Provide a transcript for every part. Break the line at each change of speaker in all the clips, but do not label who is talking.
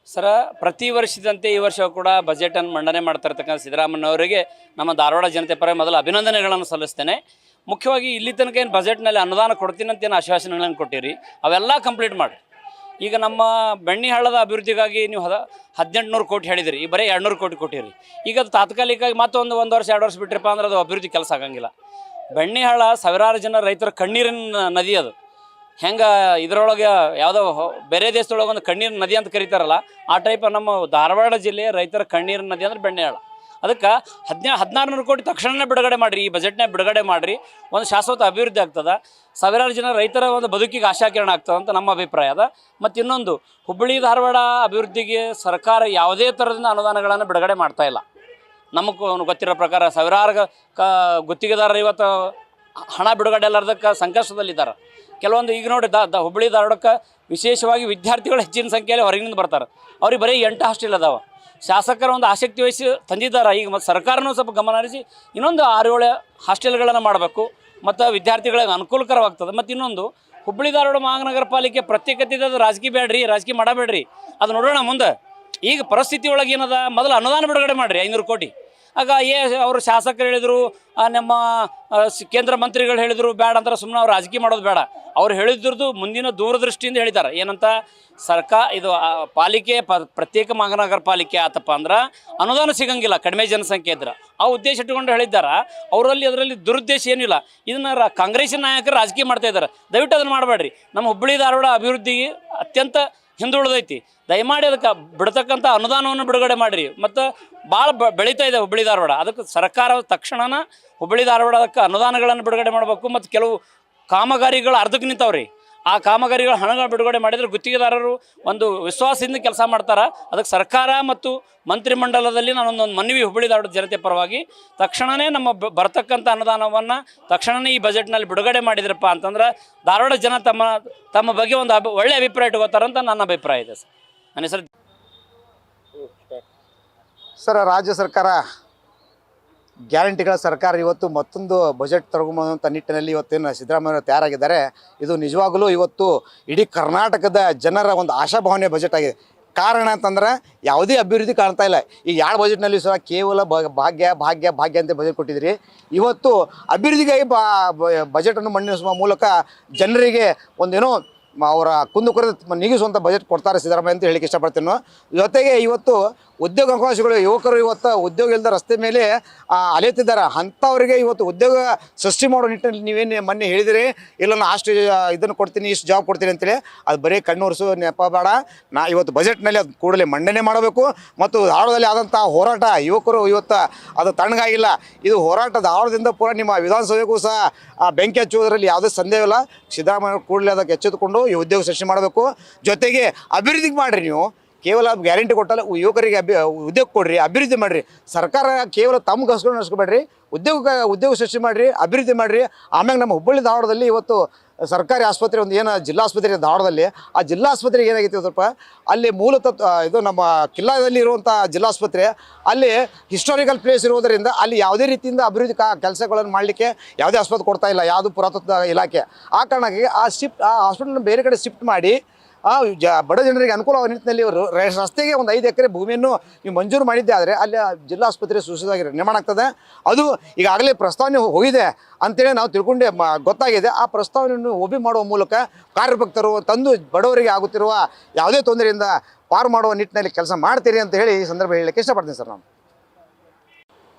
ಸರ ಪ್ರತಿ ವರ್ಷದಂತೆ ಈ ವರ್ಷ ಕೂಡ ಬಜೆಟನ್ನು ಮಂಡನೆ ಮಾಡ್ತಾ ಇರ್ತಕ್ಕಂಥ ಸಿದ್ದರಾಮಯ್ಯನವರಿಗೆ ನಮ್ಮ ಧಾರವಾಡ ಜನತೆ ಪರ ಮೊದಲು ಅಭಿನಂದನೆಗಳನ್ನು ಸಲ್ಲಿಸ್ತೇನೆ. ಮುಖ್ಯವಾಗಿ ಇಲ್ಲಿ ತನಕ ಏನು ಬಜೆಟ್ನಲ್ಲಿ ಅನುದಾನ ಕೊಡ್ತೀನಿ ಅಂತ ಏನು ಆಶ್ವಾಸನೆಗಳನ್ನು ಕೊಟ್ಟಿರಿ ಅವೆಲ್ಲ ಕಂಪ್ಲೀಟ್ ಮಾಡಿ. ಈಗ ನಮ್ಮ ಬೆಣ್ಣಿಹಳ್ಳದ ಅಭಿವೃದ್ಧಿಗಾಗಿ ನೀವು 1800 ಕೋಟಿ ಹೇಳಿದಿರಿ, ಈ ಬರೀ 200 ಕೋಟಿ ಕೊಟ್ಟಿರಿ. ಈಗ ಅದು ತಾತ್ಕಾಲಿಕವಾಗಿ ಮತ್ತೊಂದು 1 ವರ್ಷ 2 ವರ್ಷ ಬಿಟ್ಟರಪ್ಪ ಅಂದ್ರೆ ಅದು ಅಭಿವೃದ್ಧಿ ಕೆಲಸ ಆಗಂಗಿಲ್ಲ. ಬೆಣ್ಣಿಹಳ್ಳ ಸಾವಿರಾರು ಜನ ರೈತರ ಕಣ್ಣೀರಿನ ನದಿ ಅದು. ಹೆಂಗೆ ಇದರೊಳಗೆ ಯಾವುದೋ ಬೇರೆ ದೇಶದೊಳಗೆ ಒಂದು ಕಣ್ಣೀರಿನ ನದಿ ಅಂತ ಕರೀತಾರಲ್ಲ, ಆ ಟೈಪ್ ನಮ್ಮ ಧಾರವಾಡ ಜಿಲ್ಲೆಯ ರೈತರ ಕಣ್ಣೀರಿನ ನದಿ ಅಂದ್ರೆ ಬೆಣ್ಣಿಹಳ್ಳ. ಅದಕ್ಕೆ 1600 ಕೋಟಿ ತಕ್ಷಣವೇ ಬಿಡುಗಡೆ ಮಾಡಿರಿ, ಈ ಬಜೆಟ್ನಾಗ ಬಿಡುಗಡೆ ಮಾಡಿರಿ, ಒಂದು ಶಾಶ್ವತ ಅಭಿವೃದ್ಧಿ ಆಗ್ತದೆ, ಸಾವಿರಾರು ಜನ ರೈತರ ಒಂದು ಬದುಕಿಗೆ ಆಶಾಕಿರಣ ಆಗ್ತದೆ ಅಂತ ನಮ್ಮ ಅಭಿಪ್ರಾಯ ಅದ. ಮತ್ತು ಇನ್ನೊಂದು, ಹುಬ್ಬಳ್ಳಿ ಧಾರವಾಡ ಅಭಿವೃದ್ಧಿಗೆ ಸರ್ಕಾರ ಯಾವುದೇ ಥರದಿಂದ ಅನುದಾನಗಳನ್ನು ಬಿಡುಗಡೆ ಮಾಡ್ತಾ ಇಲ್ಲ. ನಮಗೆ ಗೊತ್ತಿರೋ ಪ್ರಕಾರ ಸಾವಿರಾರು ಗುತ್ತಿಗೆದಾರರು ಇವತ್ತು ಹಣ ಬಿಡುಗಡೆ ಎಲ್ಲದಕ್ಕೆ ಸಂಕಷ್ಟದಲ್ಲಿದ್ದಾರೆ. ಕೆಲವೊಂದು ಈಗ ನೋಡಿ ಹುಬ್ಬಳ್ಳಿ ಧಾರವಾಡಕ್ಕೆ ವಿಶೇಷವಾಗಿ ವಿದ್ಯಾರ್ಥಿಗಳು ಹೆಚ್ಚಿನ ಸಂಖ್ಯೆಯಲ್ಲಿ ಹೊರಗಿನಿಂದ ಬರ್ತಾರೆ. ಅವ್ರಿಗೆ ಬರೀ 8 ಹಾಸ್ಟೆಲ್ ಅದಾವೆ. ಶಾಸಕರ ಒಂದು ಆಸಕ್ತಿ ವಹಿಸಿ ತಂದಿದ್ದಾರೆ. ಈಗ ಮತ್ತು ಸರ್ಕಾರನೂ ಸ್ವಲ್ಪ ಗಮನ ಹರಿಸಿ ಇನ್ನೊಂದು 6-7 ಹಾಸ್ಟೆಲ್ಗಳನ್ನು ಮಾಡಬೇಕು ಮತ್ತು ವಿದ್ಯಾರ್ಥಿಗಳಿಗೆ ಅನುಕೂಲಕರವಾಗ್ತದೆ. ಮತ್ತು ಇನ್ನೊಂದು, ಹುಬ್ಬಳ್ಳಿ ಧಾರವಾಡ ಮಹಾನಗರ ಪಾಲಿಕೆ ಪ್ರತ್ಯೇಕತೆ ಅದು ರಾಜಕೀಯ ಬೇಡ್ರಿ, ರಾಜಕೀಯ ಮಾಡಬೇಡ್ರಿ, ಅದು ನೋಡೋಣ ಮುಂದೆ. ಈಗ ಪರಿಸ್ಥಿತಿ ಒಳಗೆ ಏನದ, ಮೊದಲು ಅನುದಾನ ಬಿಡುಗಡೆ ಮಾಡಿರಿ 500 ಕೋಟಿ. ಆಗ ಅವರು ಶಾಸಕರು ಹೇಳಿದರು, ನಮ್ಮ ಕೇಂದ್ರ ಮಂತ್ರಿಗಳು ಹೇಳಿದರು ಬೇಡ ಅಂತಾರೆ, ಸುಮ್ಮನೆ ಅವ್ರು ರಾಜಕೀಯ ಮಾಡೋದು ಬೇಡ. ಅವ್ರು ಹೇಳಿದ್ರದ್ದು ಮುಂದಿನ ದೂರದೃಷ್ಟಿಯಿಂದ ಹೇಳಿದ್ದಾರೆ. ಏನಂತ, ಇದು ಪಾಲಿಕೆ ಪ್ರತ್ಯೇಕ ಮಹಾನಗರ ಪಾಲಿಕೆ ಆತಪ್ಪ ಅಂದ್ರೆ ಅನುದಾನ ಸಿಗಂಗಿಲ್ಲ ಕಡಿಮೆ ಜನಸಂಖ್ಯೆ ಇದ್ರೆ. ಆ ಉದ್ದೇಶ ಇಟ್ಟುಕೊಂಡು ಹೇಳಿದ್ದಾರೆ. ಅದರಲ್ಲಿ ದುರುದ್ದೇಶ ಏನಿಲ್ಲ. ಇದನ್ನು ಕಾಂಗ್ರೆಸ್ಸಿನ ನಾಯಕರು ರಾಜಕೀಯ ಮಾಡ್ತಾ ಇದ್ದಾರೆ. ದಯವಿಟ್ಟು ಅದನ್ನು ಮಾಡಬೇಡ್ರಿ. ನಮ್ಮ ಹುಬ್ಬಳ್ಳಿ ಧಾರವಾಡ ಅಭಿವೃದ್ಧಿಗೆ ಅತ್ಯಂತ ಹಿಂದುಳಿದೈತಿ. ದಯಮಾಡಿ ಅದಕ್ಕೆ ಬಿಡ್ತಕ್ಕಂಥ ಅನುದಾನವನ್ನು ಬಿಡುಗಡೆ ಮಾಡಿರಿ. ಮತ್ತು ಭಾಳ ಬೆಳೀತಾ ಇದೆ ಹುಬ್ಬಳ್ಳಿ ಧಾರವಾಡ. ಅದಕ್ಕೆ ಸರ್ಕಾರ ತಕ್ಷಣ ಹುಬ್ಬಳ್ಳಿ ಧಾರವಾಡಕ್ಕೆ ಅನುದಾನಗಳನ್ನು ಬಿಡುಗಡೆ ಮಾಡಬೇಕು. ಮತ್ತು ಕೆಲವು ಕಾಮಗಾರಿಗಳು ಅರ್ಧಕ್ಕೆ ನಿಂತವ್ರಿ. ಆ ಕಾಮಗಾರಿಗಳ ಹಣಗಳು ಬಿಡುಗಡೆ ಮಾಡಿದರೆ ಗುತ್ತಿಗೆದಾರರು ಒಂದು ವಿಶ್ವಾಸದಿಂದ ಕೆಲಸ ಮಾಡ್ತಾರೆ. ಅದಕ್ಕೆ ಸರ್ಕಾರ ಮತ್ತು ಮಂತ್ರಿಮಂಡಲದಲ್ಲಿ ನಾನೊಂದು ಮನವಿ ಹುಬ್ಬಳ್ಳಿ ಧಾರವಾಡ ಜನತೆ ಪರವಾಗಿ ತಕ್ಷಣವೇ ನಮ್ಮ ಬರ್ತಕ್ಕಂಥ ಅನುದಾನವನ್ನು ತಕ್ಷಣವೇ ಈ ಬಜೆಟ್ನಲ್ಲಿ ಬಿಡುಗಡೆ ಮಾಡಿದ್ರಪ್ಪ ಅಂತಂದ್ರೆ ಧಾರವಾಡ ಜನ ತಮ್ಮ ಬಗ್ಗೆ ಒಂದು ಒಳ್ಳೆಯ ಅಭಿಪ್ರಾಯ ಇಟ್ಕೋತಾರಂತ ನನ್ನ ಅಭಿಪ್ರಾಯ ಇದೆ. ನನ್ನ ಹೆಸರು
ಸರ್, ರಾಜ್ಯ ಸರ್ಕಾರ ಗ್ಯಾರಂಟಿಗಳ ಸರ್ಕಾರ ಇವತ್ತು ಮತ್ತೊಂದು ಬಜೆಟ್ ತಗೊಂಬಂಥ ನಿಟ್ಟಿನಲ್ಲಿ ಇವತ್ತೇನು ಸಿದ್ದರಾಮಯ್ಯ ತಯಾರಾಗಿದ್ದಾರೆ. ಇದು ನಿಜವಾಗಲೂ ಇವತ್ತು ಇಡೀ ಕರ್ನಾಟಕದ ಜನರ ಒಂದು ಆಶಾಭಾವನೆ ಬಜೆಟ್ ಆಗಿದೆ. ಕಾರಣ ಅಂತಂದ್ರೆ ಯಾವುದೇ ಅಭಿವೃದ್ಧಿ ಕಾಣ್ತಾ ಇಲ್ಲ. ಈಗ 2 ಬಜೆಟ್ನಲ್ಲಿ ಸಹ ಕೇವಲ ಭಾಗ್ಯ ಭಾಗ್ಯ ಭಾಗ್ಯ ಅಂತ ಬಜೆಟ್ ಕೊಟ್ಟಿದ್ದೀರಿ. ಇವತ್ತು ಅಭಿವೃದ್ಧಿಗಾಗಿ ಬಜೆಟನ್ನು ಮಂಡಿಸುವ ಮೂಲಕ ಜನರಿಗೆ ಒಂದೇನೋ ಅವರ ಕುಂದುಕೊರತೆ ನೀಗಿಸುವಂಥ ಬಜೆಟ್ ಕೊಡ್ತಾರೆ ಸಿದ್ದರಾಮಯ್ಯ ಅಂತ ಹೇಳಿಕ್ಕೆ ಇಷ್ಟಪಡ್ತೀನಿ. ಜೊತೆಗೆ ಇವತ್ತು ಉದ್ಯೋಗಾವಕಾಶಗಳು, ಯುವಕರು ಇವತ್ತು ಉದ್ಯೋಗ ಇಲ್ಲದ ರಸ್ತೆ ಮೇಲೆ ಅಲೆಯುತ್ತಿದ್ದಾರೆ. ಅಂಥವರಿಗೆ ಇವತ್ತು ಉದ್ಯೋಗ ಸೃಷ್ಟಿ ಮಾಡೋ ನಿಟ್ಟಿನಲ್ಲಿ ನೀವೇನು ಮೊನ್ನೆ ಹೇಳಿದಿರಿ, ಇಲ್ಲ ನಾನು ಅಷ್ಟು ಇದನ್ನು ಕೊಡ್ತೀನಿ, ಇಷ್ಟು ಜಾಬ್ ಕೊಡ್ತೀನಿ ಅಂತೇಳಿ, ಅದು ಬರೀ ಕಣ್ಣುರ್ಸು ನೆಪ ಬೇಡ. ಇವತ್ತು ಬಜೆಟ್ನಲ್ಲಿ ಅದು ಕೂಡಲೇ ಮಂಡನೆ ಮಾಡಬೇಕು. ಮತ್ತು ಧಾರವಾಡದಲ್ಲಿ ಆದಂಥ ಹೋರಾಟ ಯುವಕರು ಇವತ್ತು ಅದು ತಣ್ಣಗಾಗಿಲ್ಲ. ಇದು ಹೋರಾಟ ಧಾರವಾಡದಿಂದ ಪೂರ ನಿಮ್ಮ ವಿಧಾನಸಭೆಗೂ ಸಹ ಬೆಂಕಿ ಹಚ್ಚುವುದರಲ್ಲಿ ಯಾವುದೇ ಸಂದೇಹವಿಲ್ಲ. ಸಿದ್ದರಾಮಯ್ಯ ಕೂಡಲೇ ಅದಕ್ಕೆ ಎಚ್ಚೆತ್ತುಕೊಂಡು ಈ ಉದ್ಯೋಗ ಸೃಷ್ಟಿ ಮಾಡಬೇಕು. ಜೊತೆಗೆ ಅಭಿವೃದ್ಧಿಗೆ ಮಾಡಿರಿ. ನೀವು ಕೇವಲ ಗ್ಯಾರಂಟಿ ಕೊಟ್ಟಲ್ಲ, ಯುವಕರಿಗೆ ಉದ್ಯೋಗ ಕೊಡ್ರಿ, ಅಭಿವೃದ್ಧಿ ಮಾಡಿರಿ. ಸರ್ಕಾರ ಕೇವಲ ತಮ್ಗೆ ಹಸ್ಕೊಂಡು ನಡೆಸ್ಕೊಬೇಡ್ರಿ, ಉದ್ಯೋಗ ಸೃಷ್ಟಿ ಮಾಡಿರಿ, ಅಭಿವೃದ್ಧಿ ಮಾಡಿರಿ. ಆಮ್ಯಾಗ ನಮ್ಮ ಹುಬ್ಬಳ್ಳಿ ಧಾರವಾಡದಲ್ಲಿ ಇವತ್ತು ಸರ್ಕಾರಿ ಆಸ್ಪತ್ರೆ ಒಂದು ಏನು ಜಿಲ್ಲಾ ಆಸ್ಪತ್ರೆ ಧಾರವಾಡದಲ್ಲಿ, ಆ ಜಿಲ್ಲಾ ಆಸ್ಪತ್ರೆಗೆ ಏನಾಗೈತಿ ಸ್ವಲ್ಪ ಅಲ್ಲಿ ಮೂಲತಃ ಇದು ನಮ್ಮ ಕಿಲ್ಲಾದಲ್ಲಿ ಇರುವಂಥ ಜಿಲ್ಲಾಸ್ಪತ್ರೆ ಅಲ್ಲಿ ಹಿಸ್ಟಾರಿಕಲ್ ಪ್ಲೇಸ್ ಇರೋದರಿಂದ ಅಲ್ಲಿ ಯಾವುದೇ ರೀತಿಯಿಂದ ಅಭಿವೃದ್ಧಿ ಕೆಲಸಗಳನ್ನು ಮಾಡಲಿಕ್ಕೆ ಯಾವುದೇ ಆಸ್ಪತ್ರೆ ಕೊಡ್ತಾ ಇಲ್ಲ, ಯಾವುದು ಪುರಾತತ್ವ ಇಲಾಖೆ. ಆ ಕಾರಣಕ್ಕೆ ಆ ಹಾಸ್ಪಿಟಲ್ನ ಬೇರೆ ಕಡೆ ಶಿಫ್ಟ್ ಮಾಡಿ ಬಡ ಜನರಿಗೆ ಅನುಕೂಲ ನಿಟ್ಟಿನಲ್ಲಿ ರಸ್ತೆಗೆ ಒಂದು 5 ಎಕರೆ ಭೂಮಿಯನ್ನು ನೀವು ಮಂಜೂರು ಮಾಡಿದ್ದೆ ಆದರೆ ಅಲ್ಲಿ ಜಿಲ್ಲಾ ಆಸ್ಪತ್ರೆ ಸುಸಜ್ಜಿತವಾಗಿ ನಿರ್ಮಾಣ ಆಗ್ತದೆ. ಅದು ಈಗಾಗಲೇ ಪ್ರಸ್ತಾವನೆ ಹೋಗಿದೆ ಅಂತೇಳಿ ನಾವು ತಿಳ್ಕೊಂಡೆ ಗೊತ್ತಾಗಿದೆ. ಆ ಪ್ರಸ್ತಾವನೆಯನ್ನು ಒಬ್ಬಿ ಮಾಡುವ ಮೂಲಕ ಕಾರ್ಯಭಕ್ತರು ತಂದು ಬಡವರಿಗೆ ಆಗುತ್ತಿರುವ ಯಾವುದೇ ತೊಂದರೆಯಿಂದ ಪಾರು ಮಾಡುವ ನಿಟ್ಟಿನಲ್ಲಿ ಕೆಲಸ ಮಾಡ್ತೀರಿ ಅಂತ ಹೇಳಿ ಈ ಸಂದರ್ಭ ಹೇಳಲಿಕ್ಕೆ ಇಷ್ಟಪಡ್ತೀನಿ ಸರ್. ನಾನು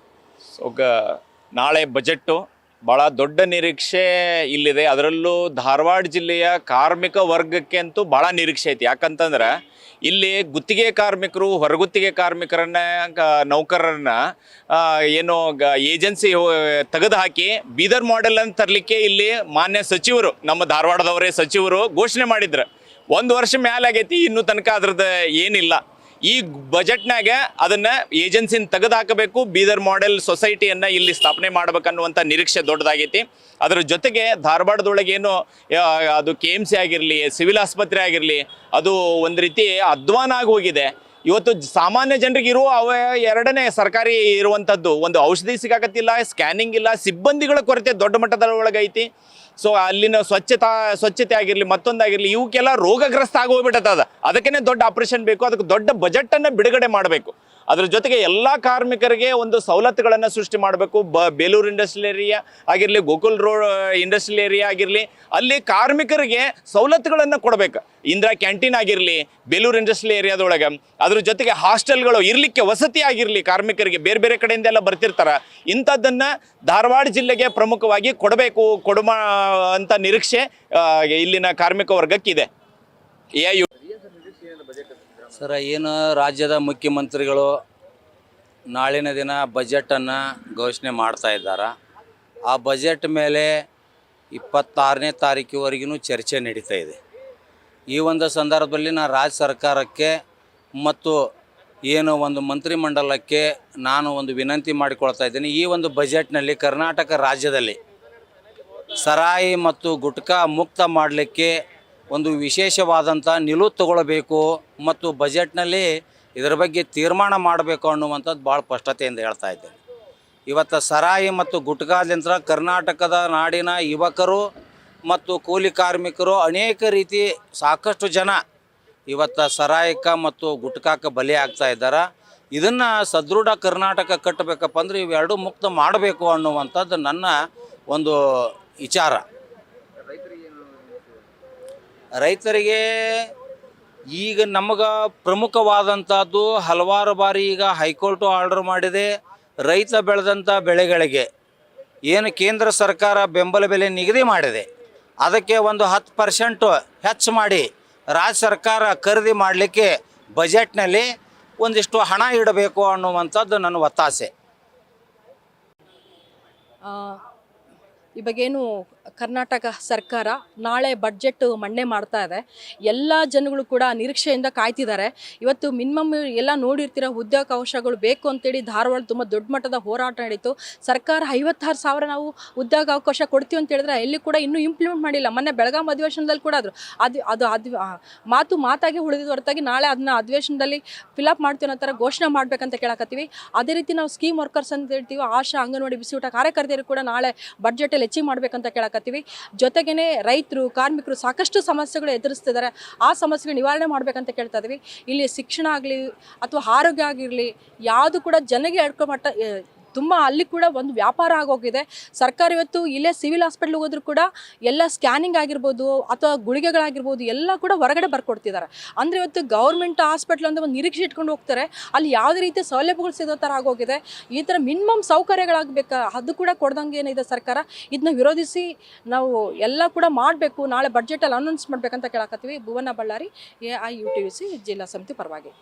ನಾಳೆ ಬಜೆಟ್ಟು ಭಾಳ ದೊಡ್ಡ ನಿರೀಕ್ಷೆ ಇಲ್ಲಿದೆ. ಅದರಲ್ಲೂ ಧಾರವಾಡ ಜಿಲ್ಲೆಯ ಕಾರ್ಮಿಕ ವರ್ಗಕ್ಕೆ ಅಂತೂ ಭಾಳ ನಿರೀಕ್ಷೆ ಐತಿ. ಯಾಕಂತಂದ್ರೆ ಇಲ್ಲಿ ಗುತ್ತಿಗೆ ಕಾರ್ಮಿಕರು, ಹೊರಗುತ್ತಿಗೆ ಕಾರ್ಮಿಕರನ್ನ, ನೌಕರರನ್ನ ಏನು ಏಜೆನ್ಸಿ ತೆಗೆದು ಹಾಕಿ ಬೀದರ್ ಮಾಡೆಲ್ ಅಂತ ತರಲಿಕ್ಕೆ ಇಲ್ಲಿ ಮಾನ್ಯ ಸಚಿವರು, ನಮ್ಮ ಧಾರವಾಡದವರೇ ಸಚಿವರು ಘೋಷಣೆ ಮಾಡಿದ್ರು. 1 ವರ್ಷ ಮೇಲೆ ಆಗೈತಿ, ಇನ್ನೂ ತನಕ ಅದ್ರದ್ದು ಏನಿಲ್ಲ. ಈ ಬಜೆಟ್ನಾಗ ಅದನ್ನು ಏಜೆನ್ಸಿನ ತೆಗೆದು ಹಾಕಬೇಕು, ಬೀದರ್ ಮಾಡೆಲ್ ಸೊಸೈಟಿಯನ್ನು ಇಲ್ಲಿ ಸ್ಥಾಪನೆ ಮಾಡ್ಬೇಕನ್ನುವಂಥ ನಿರೀಕ್ಷೆ ದೊಡ್ಡದಾಗೈತಿ. ಅದರ ಜೊತೆಗೆ ಧಾರವಾಡದೊಳಗೇನು ಅದು KMC ಆಗಿರಲಿ, ಸಿವಿಲ್ ಆಸ್ಪತ್ರೆ ಆಗಿರಲಿ, ಅದು ಒಂದು ರೀತಿ ಅಧ್ವಾನ ಆಗಿ ಹೋಗಿದೆ. ಇವತ್ತು ಸಾಮಾನ್ಯ ಜನರಿಗೆ ಇರುವ ಎರಡನೇ ಸರ್ಕಾರಿ ಇರುವಂಥದ್ದು, ಒಂದು ಔಷಧಿ ಸಿಗಾಕತ್ತಿಲ್ಲ, ಸ್ಕ್ಯಾನಿಂಗ್ ಇಲ್ಲ, ಸಿಬ್ಬಂದಿಗಳ ಕೊರತೆ ದೊಡ್ಡ ಮಟ್ಟದ ಒಳಗೈತಿ. ಸೊ ಅಲ್ಲಿನ ಸ್ವಚ್ಛತೆ ಆಗಿರಲಿ ಮತ್ತೊಂದಾಗಿರಲಿ ಇವಕ್ಕೆಲ್ಲ ರೋಗಗ್ರಸ್ತ ಆಗೋಗ್ಬಿಟ್ಟದ. ಅದಕ್ಕೇ ದೊಡ್ಡ ಆಪರೇಷನ್ ಬೇಕು, ಅದಕ್ಕೆ ದೊಡ್ಡ ಬಜೆಟನ್ನು ಬಿಡುಗಡೆ ಮಾಡಬೇಕು. ಅದ್ರ ಜೊತೆಗೆ ಎಲ್ಲ ಕಾರ್ಮಿಕರಿಗೆ ಒಂದು ಸವಲತ್ತುಗಳನ್ನು ಸೃಷ್ಟಿ ಮಾಡಬೇಕು. ಬೇಲೂರು ಇಂಡಸ್ಟ್ರಿಯಲ್ ಏರಿಯಾ ಆಗಿರಲಿ, ಗೋಕುಲ್ ರೋಡ್ ಇಂಡಸ್ಟ್ರಿಯಲ್ ಏರಿಯಾ ಆಗಿರಲಿ, ಅಲ್ಲಿ ಕಾರ್ಮಿಕರಿಗೆ ಸವಲತ್ತುಗಳನ್ನು ಕೊಡಬೇಕು. ಇಂದಿರಾ ಕ್ಯಾಂಟೀನ್ ಆಗಿರಲಿ ಬೇಲೂರು ಇಂಡಸ್ಟ್ರಿಯಲ್ ಏರಿಯಾದೊಳಗೆ, ಅದ್ರ ಜೊತೆಗೆ ಹಾಸ್ಟೆಲ್ಗಳು ಇರಲಿಕ್ಕೆ ವಸತಿ ಆಗಿರಲಿ, ಕಾರ್ಮಿಕರಿಗೆ ಬೇರೆ ಬೇರೆ ಕಡೆಯಿಂದ ಎಲ್ಲ ಬರ್ತಿರ್ತಾರೆ, ಇಂಥದ್ದನ್ನು ಧಾರವಾಡ ಜಿಲ್ಲೆಗೆ ಪ್ರಮುಖವಾಗಿ ಕೊಡಬೇಕು ಅಂತ ನಿರೀಕ್ಷೆ ಇಲ್ಲಿನ ಕಾರ್ಮಿಕ ವರ್ಗಕ್ಕಿದೆ.
ಸರ, ಏನು ರಾಜ್ಯದ ಮುಖ್ಯಮಂತ್ರಿಗಳು ನಾಳಿನ ದಿನ ಬಜೆಟನ್ನು ಘೋಷಣೆ ಮಾಡ್ತಾ ಇದ್ದಾರೆ. ಆ ಬಜೆಟ್ ಮೇಲೆ 26ನೇ ತಾರೀಕಿವರೆಗೂ ಚರ್ಚೆ ನಡೀತಾ ಇದೆ. ಈ ಒಂದು ಸಂದರ್ಭದಲ್ಲಿ ನಾನು ರಾಜ್ಯ ಸರ್ಕಾರಕ್ಕೆ ಮತ್ತು ಏನು ಒಂದು ಮಂತ್ರಿಮಂಡಲಕ್ಕೆ ನಾನು ಒಂದು ವಿನಂತಿ ಮಾಡಿಕೊಳ್ತಾ ಇದ್ದೀನಿ. ಈ ಒಂದು ಬಜೆಟ್ನಲ್ಲಿ ಕರ್ನಾಟಕ ರಾಜ್ಯದಲ್ಲಿ ಸರಾಯಿ ಮತ್ತು ಗುಟ್ಕಾ ಮುಕ್ತ ಮಾಡಲಿಕ್ಕೆ ಒಂದು ವಿಶೇಷವಾದಂಥ ನಿಲುವು ತಗೊಳ್ಬೇಕು ಮತ್ತು ಬಜೆಟ್ನಲ್ಲಿ ಇದರ ಬಗ್ಗೆ ತೀರ್ಮಾನ ಮಾಡಬೇಕು ಅನ್ನುವಂಥದ್ದು ಭಾಳ ಸ್ಪಷ್ಟತೆಯಿಂದ ಹೇಳ್ತಾ ಇದ್ದೇನೆ. ಇವತ್ತು ಸರಾಯಿ ಮತ್ತು ಗುಟ್ಕಾದಿಂದ ಕರ್ನಾಟಕದ ನಾಡಿನ ಯುವಕರು ಮತ್ತು ಕೂಲಿ ಕಾರ್ಮಿಕರು ಅನೇಕ ರೀತಿ ಸಾಕಷ್ಟು ಜನ ಇವತ್ತು ಸರಾಯಕ್ಕೆ ಮತ್ತು ಗುಟ್ಕಾಕ್ಕೆ ಬಲಿ ಆಗ್ತಾ ಇದ್ದಾರೆ. ಇದನ್ನು ಸದೃಢ ಕರ್ನಾಟಕ ಕಟ್ಟಬೇಕಪ್ಪ ಅಂದರೆ ಇವೆರಡೂ ಮುಕ್ತ ಮಾಡಬೇಕು ಅನ್ನುವಂಥದ್ದು ನನ್ನ ಒಂದು ವಿಚಾರ. ರೈತರಿಗೆ ಈಗ ನಮಗೆ ಪ್ರಮುಖವಾದಂಥದ್ದು ಹಲವಾರು ಬಾರಿ ಈಗ ಹೈಕೋರ್ಟು ಆರ್ಡರ್ ಮಾಡಿದೆ. ರೈತ ಬೆಳೆದಂಥ ಬೆಳೆಗಳಿಗೆ ಏನು ಕೇಂದ್ರ ಸರ್ಕಾರ ಬೆಂಬಲ ಬೆಲೆ ನಿಗದಿ ಮಾಡಿದೆ, ಅದಕ್ಕೆ ಒಂದು 10% ಹೆಚ್ಚು ಮಾಡಿ ರಾಜ್ಯ ಸರ್ಕಾರ ಖರೀದಿ ಮಾಡಲಿಕ್ಕೆ ಬಜೆಟ್ನಲ್ಲಿ ಒಂದಿಷ್ಟು ಹಣ ಇಡಬೇಕು ಅನ್ನುವಂಥದ್ದು ನನ್ನ ಒತ್ತಾಸೆ.
ಈ ಬಗ್ಗೆನು ಕರ್ನಾಟಕ ಸರ್ಕಾರ ನಾಳೆ ಬಡ್ಜೆಟ್ ಮಂಡನೆ ಮಾಡ್ತಾ ಇದೆ. ಎಲ್ಲ ಜನಗಳು ಕೂಡ ನಿರೀಕ್ಷೆಯಿಂದ ಕಾಯ್ತಿದ್ದಾರೆ. ಇವತ್ತು ಮಿನಿಮಮ್ ಎಲ್ಲ ನೋಡಿರ್ತೀರ, ಉದ್ಯೋಗಾವಕಾಶಗಳು ಬೇಕು ಅಂತೇಳಿ ಧಾರವಾಡ ತುಂಬ ದೊಡ್ಡ ಮಟ್ಟದ ಹೋರಾಟ ನಡೀತು. ಸರ್ಕಾರ 56,000 ನಾವು ಉದ್ಯೋಗಾವಕಾಶ ಕೊಡ್ತೀವಿ ಅಂತ ಹೇಳಿದ್ರೆ ಎಲ್ಲಿ ಕೂಡ ಇನ್ನೂ ಇಂಪ್ಲಿಮೆಂಟ್ ಮಾಡಿಲ್ಲ. ಮೊನ್ನೆ ಬೆಳಗಾಂ ಅಧಿವೇಶನದಲ್ಲಿ ಕೂಡ ಮಾತಾಗಿ ಉಳಿದ ಹೊರತಾಗಿ ನಾಳೆ ಅದನ್ನ ಅಧಿವೇಶನದಲ್ಲಿ ಫಿಲಪ್ ಮಾಡ್ತೀವಿ ಅನ್ನೋ ಥರ ಘೋಷಣೆ ಮಾಡಬೇಕಂತ ಕೇಳಕತ್ತೀವಿ. ಅದೇ ರೀತಿ ನಾವು ಸ್ಕೀಮ್ ವರ್ಕರ್ಸ್ ಅಂತ ಹೇಳ್ತೀವಿ, ಆಶಾ, ಅಂಗನವಾಡಿ, ಬಿಸಿಯೂಟ ಕಾರ್ಯಕರ್ತೆಯರು ಕೂಡ ನಾಳೆ ಬಡ್ಜೆಟಲ್ಲಿ ಹೆಚ್ಚಿಗೆ ಮಾಡಬೇಕಂತ ಕೇಳಕತ್ತೀವಿ. ಜೊತೆಗೇನೆ ರೈತರು, ಕಾರ್ಮಿಕರು ಸಾಕಷ್ಟು ಸಮಸ್ಯೆಗಳು ಎದುರಿಸ್ತಿದ್ದಾರೆ. ಆ ಸಮಸ್ಯೆಗಳು ನಿವಾರಣೆ ಮಾಡಬೇಕಂತ ಕೇಳ್ತಾ ಇದ್ದೀವಿ. ಇಲ್ಲಿ ಶಿಕ್ಷಣ ಆಗಲಿ ಅಥವಾ ಆರೋಗ್ಯ ಆಗಿರಲಿ ಯಾವುದು ಕೂಡ ಜನಗೆ ಎಡ್ಕೊಮಟ್ಟ ತುಂಬ ಅಲ್ಲಿ ಕೂಡ ಒಂದು ವ್ಯಾಪಾರ ಆಗೋಗಿದೆ. ಸರ್ಕಾರ ಇವತ್ತು ಇಲ್ಲೇ ಸಿವಿಲ್ ಹಾಸ್ಪಿಟ್ಲಿಗೆ ಹೋದ್ರೂ ಕೂಡ ಎಲ್ಲ ಸ್ಕ್ಯಾನಿಂಗ್ ಆಗಿರ್ಬೋದು ಅಥವಾ ಗುಳಿಗೆಗಳಾಗಿರ್ಬೋದು ಎಲ್ಲ ಕೂಡ ಹೊರಗಡೆ ಬರ್ಕೊಡ್ತಿದ್ದಾರೆ. ಅಂದರೆ ಇವತ್ತು ಗೌರ್ಮೆಂಟ್ ಹಾಸ್ಪಿಟ್ಲ್ ಅಂತ ಒಂದು ನಿರೀಕ್ಷೆ ಇಟ್ಕೊಂಡು ಹೋಗ್ತಾರೆ, ಅಲ್ಲಿ ಯಾವುದೇ ರೀತಿಯ ಸೌಲಭ್ಯಗಳು ಸಿಗೋ ಥರ ಆಗೋಗಿದೆ. ಈ ಥರ ಮಿನಿಮಮ್ ಸೌಕರ್ಯಗಳಾಗಬೇಕು, ಅದು ಕೂಡ ಕೊಡ್ದಂಗೆ ಏನಿದೆ ಸರ್ಕಾರ. ಇದನ್ನ ವಿರೋಧಿಸಿ ನಾವು ಎಲ್ಲ ಕೂಡ ಮಾಡಬೇಕು, ನಾಳೆ ಬಡ್ಜೆಟಲ್ಲಿ ಅನೌನ್ಸ್ ಮಾಡಬೇಕಂತ ಕೇಳಕತ್ತೀವಿ. ಭುವನ ಬಳ್ಳಾರಿ, AIUTUC ಜಿಲ್ಲಾ ಸಮಿತಿ ಪರವಾಗಿ.